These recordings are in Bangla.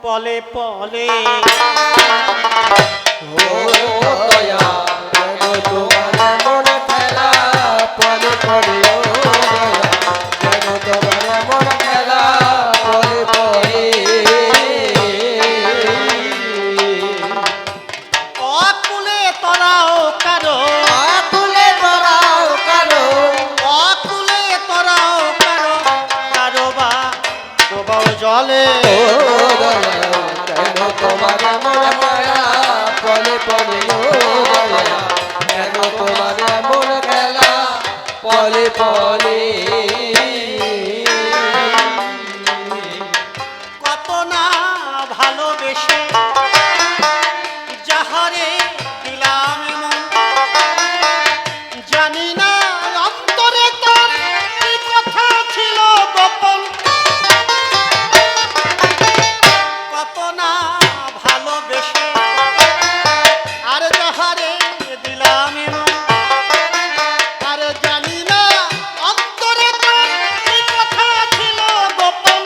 পলে পলে ও দয়া কেন তোমার মন খেলা পলে পলে ও দয়া কেন তোমার মন খেলা পলে পলে অকুলে তরাও কারো আকুলে তোরাও কারো অকুলে তরাও কারো কারো বা ডোবাও জলে ও দয়া কেন তোমার মন খেলা পলে পলে ও দয়া কেন তোমার মন খেলা পলে পলে কত না ভালোবেসে যাহারে দিলাম মন জানি না অন্তরে তোর কি কথা ছিল গোপন কত না ভালোবেসে আর যাহারে দিলাম মন আর জানি না অন্তরে তোর কি কথা ছিল গোপন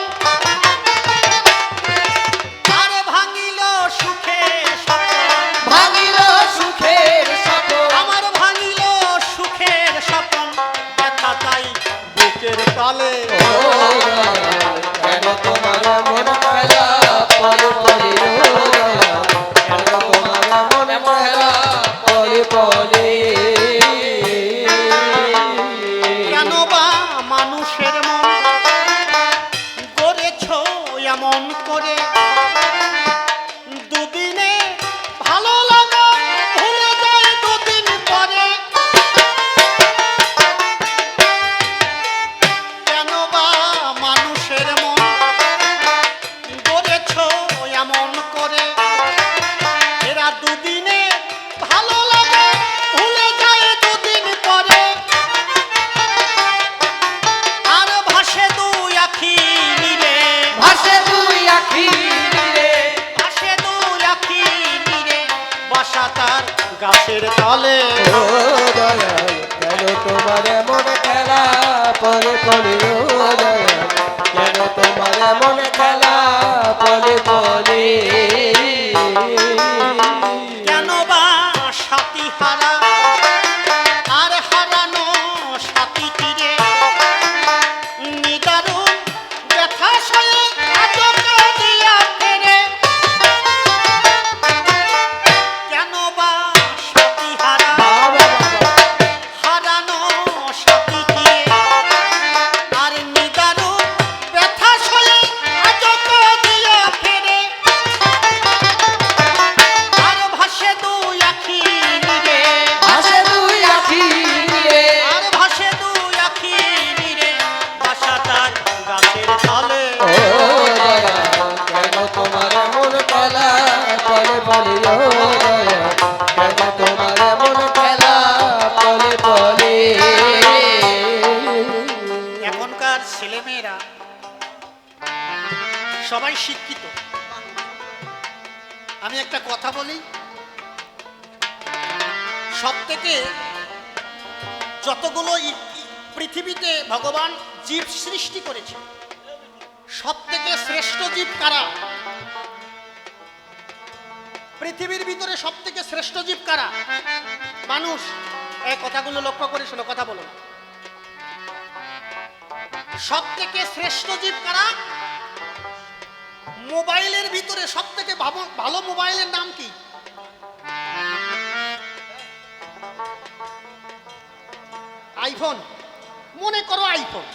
আর ভাঙিল সুখের স্বপন ভাঙিল সুখের স্বপন আমার ভাঙিল সুখের স্বপন ব্যথা তাই বুকের তলে ও দয়া কেন তোমার মন খেলা পলে পলে ও দয়া কেন তোমার মন খেলা পলে পলে কেন বা মানুষের মন গড়েছ এমন করে দুদিনে ভালো লাগা ভুলে যায় দুদিন পরে কেন বা মানুষের মন গড়েছ এমন করে এরা দুদিনে ভালো লাগে ভুলে যায় দুদিন পরে আর ভাসে দুই আখি নীরে ভাসে দুই আখি রে ভাসে দুই আখি নীরে বাসা তার গাছের তলে ও দয়া কেন তোমার মন খেলা পলে পলে ও দয়া কেন তোমার মন খেলা পলে পলে কেন বা সাথী হারা আর হারানো সাথী তীরে নিদারুণ ব্যথা সয়ে আজকে দিয়া ফেরে কেন বা সাথী হারা হারানো সাথী তীরে আর নিদারুণ ব্যথা সয়ে আজকে দিয়া ফেরে আর ভাসে দুই আখি নীরে ভাসে দুই আখি রে আর ভাসে দুই আখি নীরে বাসা তার গাছের তলে ও দয়া কেন তোমার মন খেলা পলে পলে ও দয়া কেন তোমার মন খেলা পলে পলে এখনকার ছেলেমেয়েরা সবাই শিক্ষিত আমি একটা কথা বলি সব থেকে যতগুলো পৃথিবীতে ভগবান জীব সৃষ্টি করেছে সব থেকে শ্রেষ্ঠ জীব কারা পৃথিবীর ভিতরে সব থেকে শ্রেষ্ঠ জীব কারা মানুষ এই কথাগুলো লক্ষ্য করে শোনো কথা বলো না। সব থেকে শ্রেষ্ঠ জীব কারা মোবাইলের ভিতরে সব থেকে ভালো মোবাইলের নাম কি আইফোন মনে করো আইফোন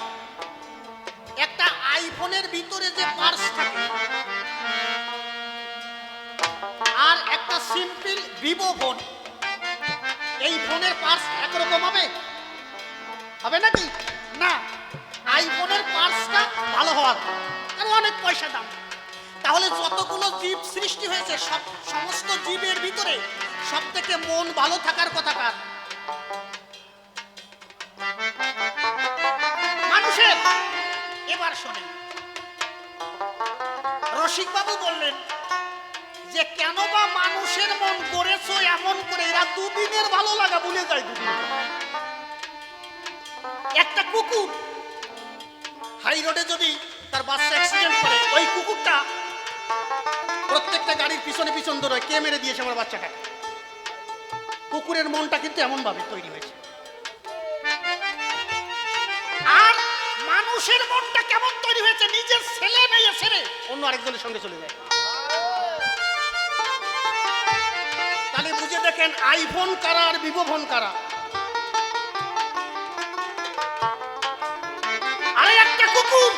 একটা আইফোনের ভিতরে যে পার্স থাকে আর একটা সিম্পল ভিভো ফোন এই ফোনের পার্স একরকম হবে হবে নাকি না আইফোনের পার্সটা ভালো হওয়ার কারণ অনেক পয়সা দাম তাহলে যতগুলো জীব সৃষ্টি হয়েছে সমস্ত জীবের ভিতরে সব থেকে মন ভালো থাকার কথা কার মানুষের এবার শোনেন রসিক বাবু বললেন যে কেন বা মানুষের মন করেছো এমন করে এরা দুদিনের ভালো লাগা ভুলে যায় দুদিন একটা কুকুর হাই রোডে যদি তার বাচ্চা অ্যাক্সিডেন্ট করে ওই কুকুরটা গাড়ির পিছনে পিছন দৌড়ায়, কে মেরে দিয়েছে আমার বাচ্চাটাকে। কুকুরের মনটা কিন্তু এমন ভাবে তৈরি হয়েছে। আর মানুষের মনটা কেমন তৈরি হয়েছে, নিজের ছেলে মেয়ে ছেড়ে অন্য আরেকজনের সঙ্গে চলে যায়। তাহলে বুঝে দেখেন আইফোন কারা আর ভিভো ফোন কারা। আরে একটা কুকুর,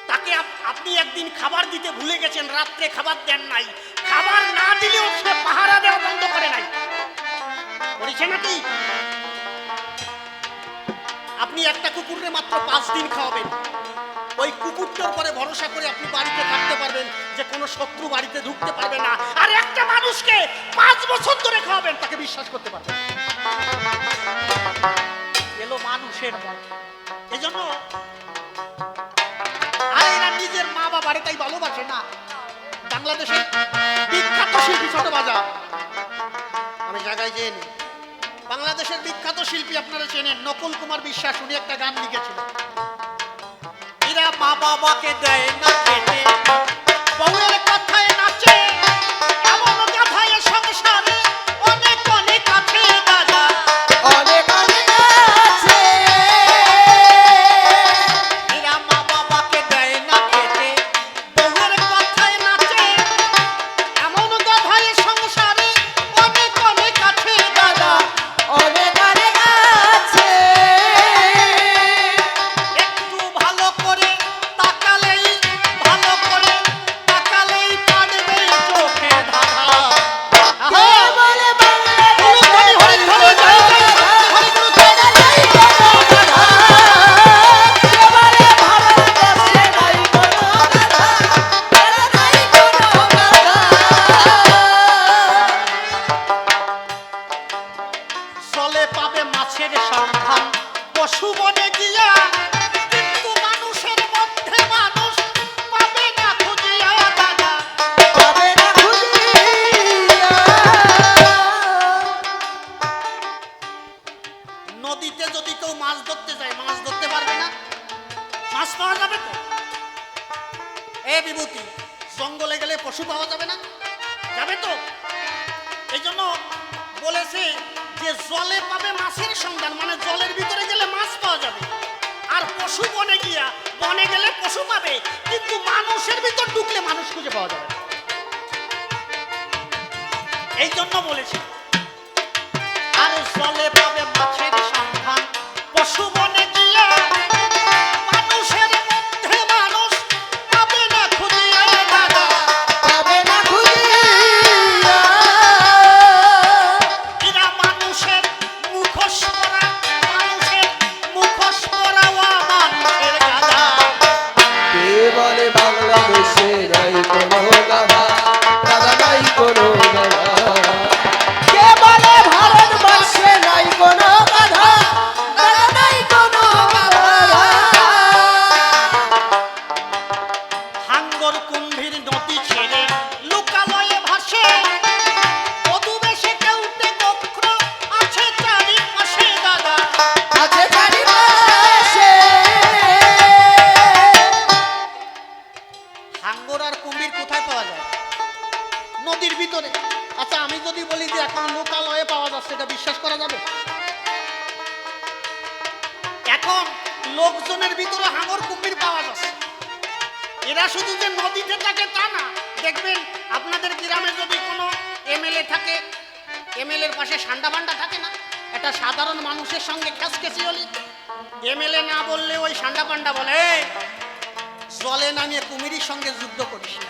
তাকে আপনি একদিন খাবার দিতে ভুলে গেছেন, রাত্রে খাবার দেন নাই, খাবার না দিলেও সে পাহারা দেওয়া বন্ধ করে নাই, করেছে নাকি? আপনি একটা কুকুরের মাত্র 5 দিন খাওয়াবেন, ওই কুকুরটার পরে ভরসা করে আপনি বাড়িতে থাকতে পারবেন যে কোনো শত্রু বাড়িতে ঢুকতে পারবে না। আর একটা মানুষকে 5 বছর ধরে খাওয়াবেন, তাকে বিশ্বাস করতে পারবেন। এলো মানুষের মন। এজন্য আর এরা নিজের মা বাবারে তাই ভালোবাসে না। বাংলাদেশের বিখ্যাত শিল্পী ছোট বাজার, আমি জায়গায় যেয়ে নি, বাংলাদেশের বিখ্যাত শিল্পী আপনারা চেনেন নকুল কুমার বিশ্বাস, উনি একটা গান লিখেছিলেন, এরা মা বাবাকে দেয় না খেতে, বউয়ের কথায় নাচে, এমন গাধায় সংসারে অনেক অনেক আছে দাদা, অনেক অনেক আছে। এরা মা বাবাকে দেয় না খেতে, বউয়ের কথায় নাচে, এমন গাধায় সংসারে অনেক অনেক আছে দাদা, অনেক অনেক আছে। একটু ভালো করে তাকালেই, ভালো করে তাকালেই কাটবে চোখে ধাঁধা। কে বলে বাংলাদেশে হরি হরি হরি জয় জয় হরি গুরু জয় জয়। নাই কোনো গাধা? কে বলে ভারতবর্ষে নাই কোনো গাধা? নাই কোনো গাধা। চলে পাবে মাছের সন্ধান পশু বনে গিয়া, কিন্তু মানুষের মধ্যে মানুষ পাবে না খুঁজিয়া দাদা। পাবে না খুঁজিয়া। নদীতে যদি কেউ মাছ ধরতে যায়, মাছ ধরতে পারবে না, মাছ পাওয়া যাবে তো? এ বিভূতি, জঙ্গলে গেলে পশু পাওয়া যাবে না? যাবে তো? এই জন্য বলেছে যে জলে পাবে মাছের সন্ধান, মানে জলের ভিতরে গেলে মাছ পাওয়া যাবে, আর পশু বনে গিয়া, বনে গেলে পশু পাবে, কিন্তু মানুষের ভিতর ঢুকলে মানুষ খুঁজে পাওয়া যাবে না। এই জন্য বলেছে আর জলে পাবে মাছের সন্ধান পশু বনে গিয়া, মানুষের মধ্যে মানুষ পাবে না খুঁজিয়া দাদা। পাবে না খুঁজিয়া। এরা মানুষের মুখোশ পরা, মানুষের মুখোশ পরাওয়া মানুষের গাদা। কে বলে বাংলাদেশে নাই কোনো গাধা? গাধা নাই কোনো গাধা। কে বলে ভারতবর্ষে নাই কোনো গাধা? গাধা নাই কোনো গাধা। হাঙ্গর কুম্ভীর নদী ছেড়ে লোকালয়ে ভাসে, অদূবেশে কেউটে বক্র আছে চারিপাশে দাদা। আছে চারিপাশে। হাঙ্গর আর কুম্ভীর কোথায় পাওয়া যায়? নদীর ভিতরে। আচ্ছা, আমি যদি বলি যে এখন লোকালয়ে পাওয়া যাচ্ছে, এটা বিশ্বাস করা যাবে? এখন লোকজনের ভিতরে হাঙ্গর কুম্ভীর পাওয়া যাচ্ছে। এরা শুধু যে নদীতে থাকে তা না, দেখবেন আপনাদের গ্রামে যদি কোনো এমএলএ থাকে, এমএলএর পাশে সান্ডা বান্ডা থাকে না, একটা সাধারণ মানুষের সঙ্গে খেসখেসি হলে এমএলএ না বললে ওই সান্ডা পান্ডা বলে, "এই, জলে নামিয়ে কুমিরের সঙ্গে যুদ্ধ করিস না।"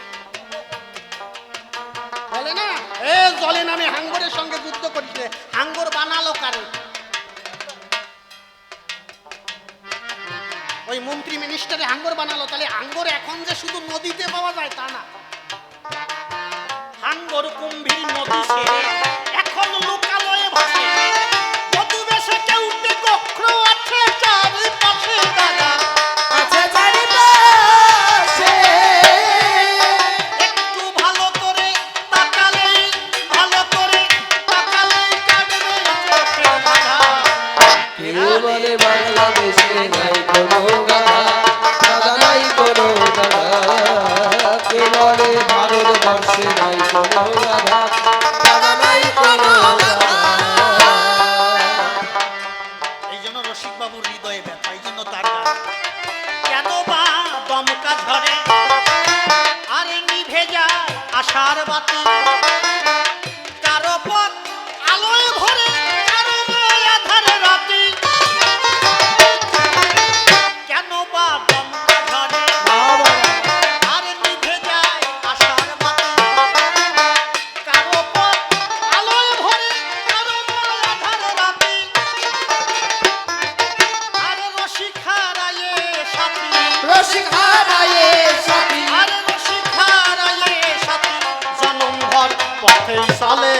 বলে না, এ জলে নামে হাঙ্গরের সঙ্গে যুদ্ধ করিস না। হাঙ্গর বানালো কারে? ওই মন্ত্রী মিনিস্টারে হাঙ্গর বানালো। তাহলে হাঙ্গর এখন যে শুধু নদীতে পাওয়া যায় তা না, হাঙ্গর কুম্ভীর নদী ছেড়ে এখন লোকালয়ে ভাসে, অদূবেশে কেউটে বক্র আছে চারিপাশে দাদা। আছে চারিপাশে। একটু ভালো করে তাকালেই, ভালো করে তাকালেই কাটবে চোখে বাধা। কে বলে বাংলাদেশে নাই কোনো গাধা? গাধা নাই কোনো গাধা। বাতি কারো পথ আলোয় ভরে কারো নয় আধারে রাতি কেন বা দমকা ঝরে আর নিভে যায় আশার বাতি কারো পথ আলোয় ভরে কারো নয় আধারে রাতি আর রসিখারায়ে সাথী রসিকারায়ে সাথী আর রসিখারায়ে সাথী জনম ভর পথেই চলে